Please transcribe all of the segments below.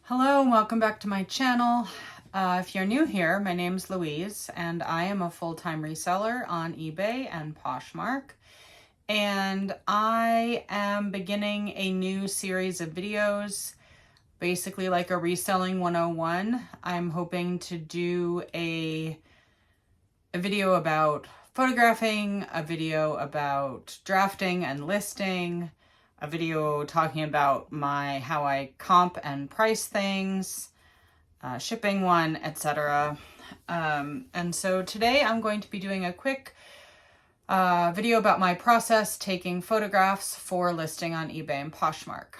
Hello and welcome back to my channel. If you're new here, my name's Louise and I am a full-time reseller on eBay and Poshmark. And I am beginning a new series of videos, basically like a reselling 101. I'm hoping to do a video about photographing, a video about drafting and listing, a video talking about how I comp and price things, shipping one, etc. And so today I'm going to be doing a quick video about my process taking photographs for listing on eBay and Poshmark.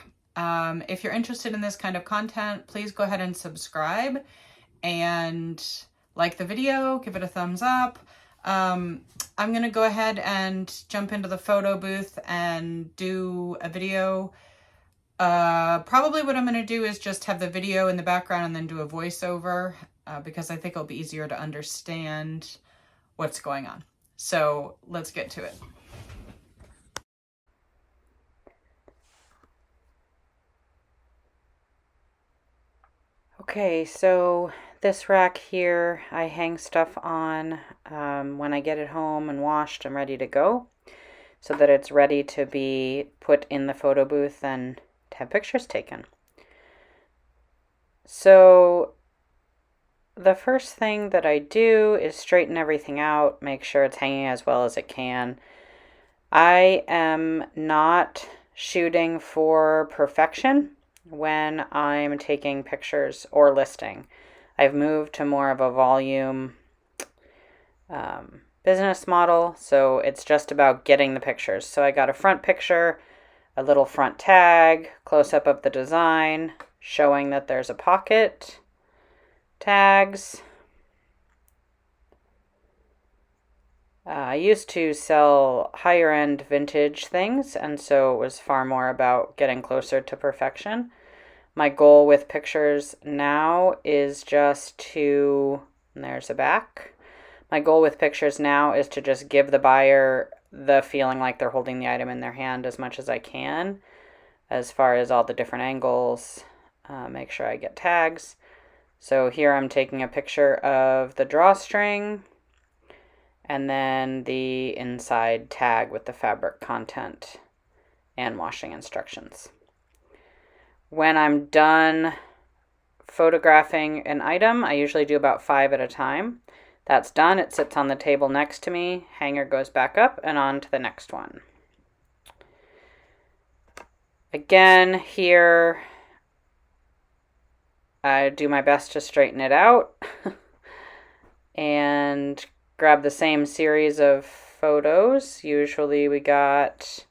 If you're interested in this kind of content, please go ahead and subscribe and like the video, give it a thumbs up. I'm going to go ahead and jump into the photo booth and do a video. Probably what I'm going to do is just have the video in the background and then do a voiceover because I think it'll be easier to understand what's going on. So let's get to it. Okay, so this rack here, I hang stuff on when I get it home and washed and ready to go so that it's ready to be put in the photo booth and to have pictures taken. So the first thing that I do is straighten everything out, make sure it's hanging as well as it can. I am not shooting for perfection when I'm taking pictures or listing. I've moved to more of a volume business model, so it's just about getting the pictures. So I got a front picture, a little front tag, close-up of the design, showing that there's a pocket, tags. I used to sell higher-end vintage things, and so it was far more about getting closer to perfection. My goal with pictures now is just to, and there's a back. My goal with pictures now is to just give the buyer the feeling like they're holding the item in their hand as much as I can, as far as all the different angles. Make sure I get tags. So here I'm taking a picture of the drawstring and then the inside tag with the fabric content and washing instructions. When I'm done photographing an item, I usually do about 5 at a time. That's done. It sits on the table next to me. Hanger goes back up and on to the next one. Again, here, I do my best to straighten it out and grab the same series of photos. Usually we got,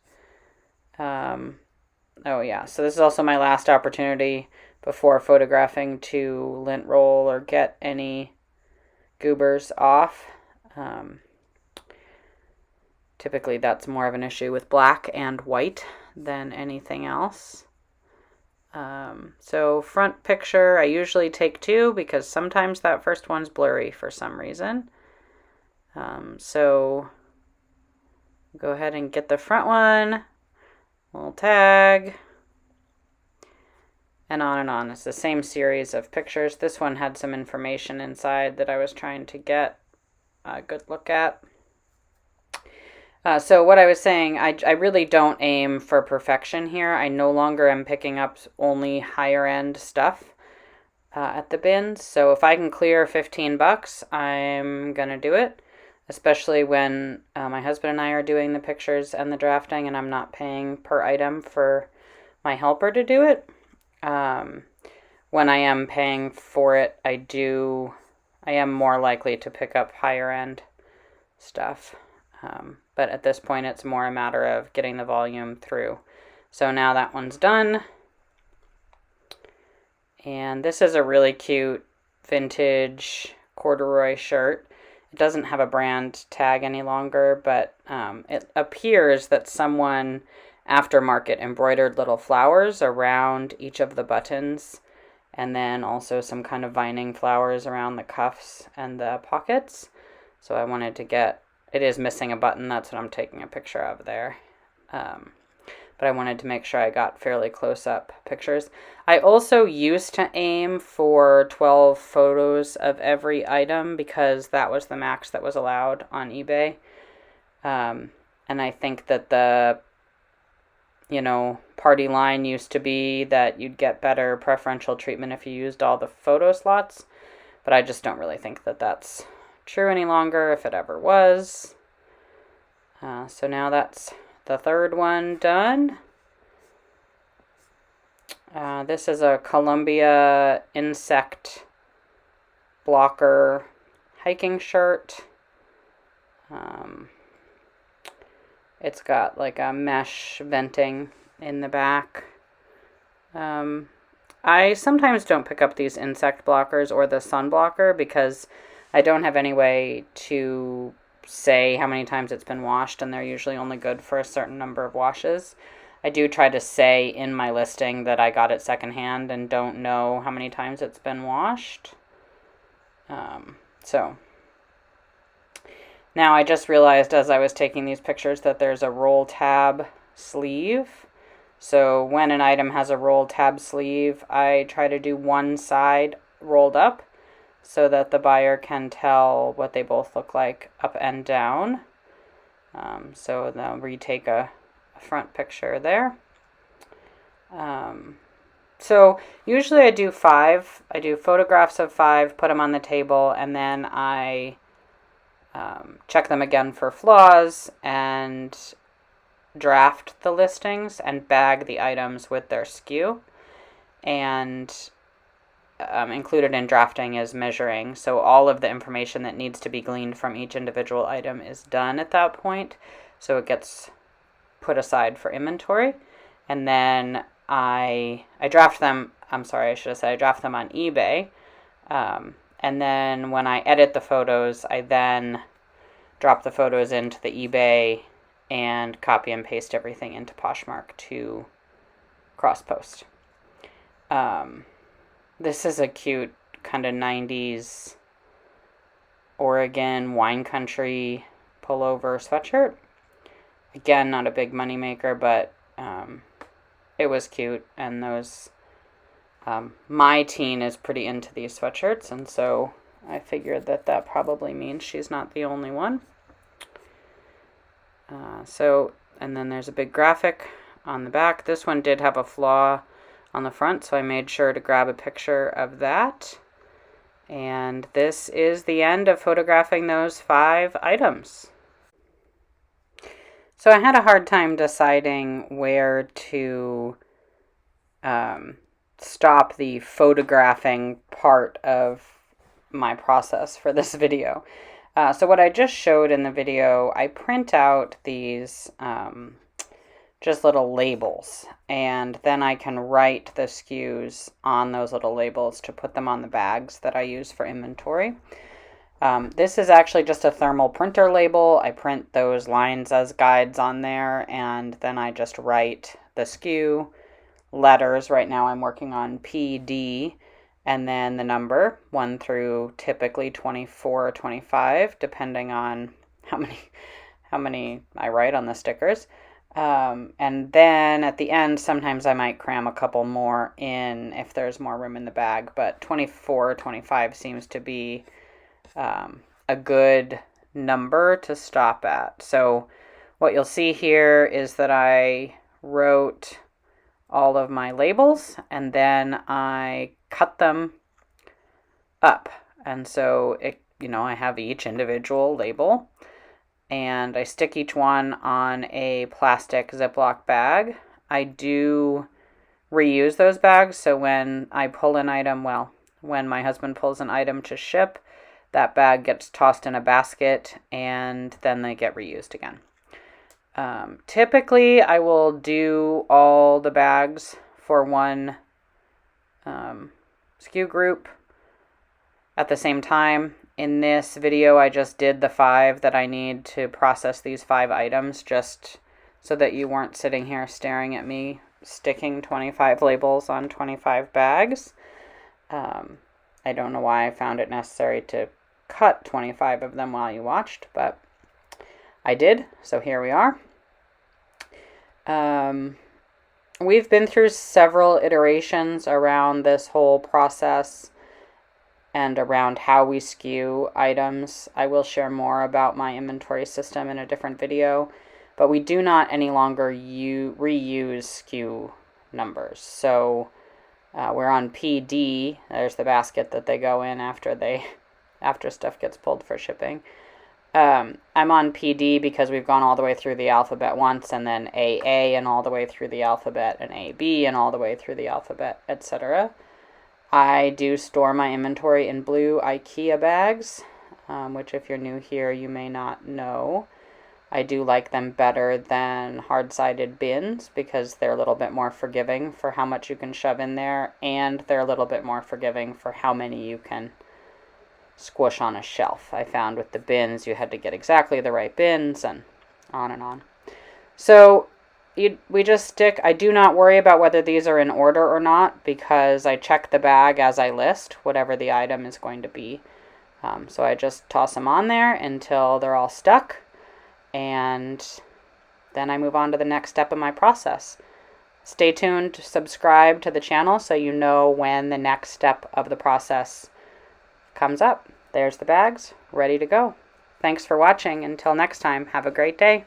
oh yeah, so this is also my last opportunity before photographing to lint roll or get any goobers off. Typically that's more of an issue with black and white than anything else. So front picture, I usually take 2 because sometimes that first one's blurry for some reason. So go ahead and get the front one, little tag, and on and on. It's the same series of pictures. This one had some information inside that I was trying to get a good look at. So what I was saying, I really don't aim for perfection here. I no longer am picking up only higher end stuff at the bins. So if I can clear $15, I'm going to do it, especially when my husband and I are doing the pictures and the drafting and I'm not paying per item for my helper to do it. When I am paying for it, I am more likely to pick up higher end stuff. But at this point, it's more a matter of getting the volume through. So now that one's done. And this is a really cute vintage corduroy shirt. It doesn't have a brand tag any longer, but it appears that someone aftermarket embroidered little flowers around each of the buttons, and then also some kind of vining flowers around the cuffs and the pockets. So I wanted to get, it is missing a button, that's what I'm taking a picture of there. but I wanted to make sure I got fairly close-up pictures. I also used to aim for 12 photos of every item because that was the max that was allowed on eBay. And I think that the, party line used to be that you'd get better preferential treatment if you used all the photo slots, but I just don't really think that that's true any longer, if it ever was. So now that's the third one done. This is a Columbia insect blocker hiking shirt. It's got like a mesh venting in the back. I sometimes don't pick up these insect blockers or the sun blocker because I don't have any way to say how many times it's been washed, and they're usually only good for a certain number of washes. I do try to say in my listing that I got it secondhand and don't know how many times it's been washed. So now I just realized as I was taking these pictures that there's a roll tab sleeve. So when an item has a roll tab sleeve, I try to do one side rolled up so that the buyer can tell what they both look like up and down. So they'll retake a front picture there. So usually I do 5. I do photographs of 5, put them on the table, and then I check them again for flaws and draft the listings and bag the items with their SKU. And included in drafting is measuring. So all of the information that needs to be gleaned from each individual item is done at that point. So it gets put aside for inventory. And then I draft them, I draft them on eBay. And then when I edit the photos, I then drop the photos into the eBay and copy and paste everything into Poshmark to cross-post. This is a cute kind of 90s Oregon wine country pullover sweatshirt. Again, not a big money maker, but it was cute. And those, my teen is pretty into these sweatshirts, and so I figured that probably means she's not the only one. And then there's a big graphic on the back. This one did have a flaw on the front, so I made sure to grab a picture of that. And this is the end of photographing those 5 items. So I had a hard time deciding where to stop the photographing part of my process for this video. So what I just showed in the video, I print out these just little labels, and then I can write the SKUs on those little labels to put them on the bags that I use for inventory. This is actually just a thermal printer label. I print those lines as guides on there, and then I just write the SKU letters. Right now I'm working on PD, and then the number 1 through typically 24 or 25, depending on how many I write on the stickers. And then at the end, sometimes I might cram a couple more in if there's more room in the bag, but 24 or 25 seems to be a good number to stop at. So what you'll see here is that I wrote all of my labels and then I cut them up. And so I have each individual label, and I stick each one on a plastic Ziploc bag. I do reuse those bags, so when I pull an item, when my husband pulls an item to ship, that bag gets tossed in a basket and then they get reused again. Typically, I will do all the bags for one SKU group at the same time. In this video, I just did the 5 that I need to process these 5 items, just so that you weren't sitting here staring at me sticking 25 labels on 25 bags. I don't know why I found it necessary to cut 25 of them while you watched, but I did, so here we are. we've been through several iterations around this whole process and around how we SKU items. I will share more about my inventory system in a different video, but we do not any longer reuse SKU numbers. So we're on PD. There's the basket that they go in after stuff gets pulled for shipping. I'm on PD because we've gone all the way through the alphabet once, and then AA and all the way through the alphabet, and AB and all the way through the alphabet, etc. I do store my inventory in blue IKEA bags, which if you're new here, you may not know. I do like them better than hard-sided bins because they're a little bit more forgiving for how much you can shove in there, and they're a little bit more forgiving for how many you can squish on a shelf. I found with the bins, you had to get exactly the right bins and on and on. So we just stick. I do not worry about whether these are in order or not because I check the bag as I list whatever the item is going to be. So I just toss them on there until they're all stuck, and then I move on to the next step of my process. Stay tuned, subscribe to the channel so you know when the next step of the process comes up. There's the bags, ready to go. Thanks for watching. Until next time, have a great day.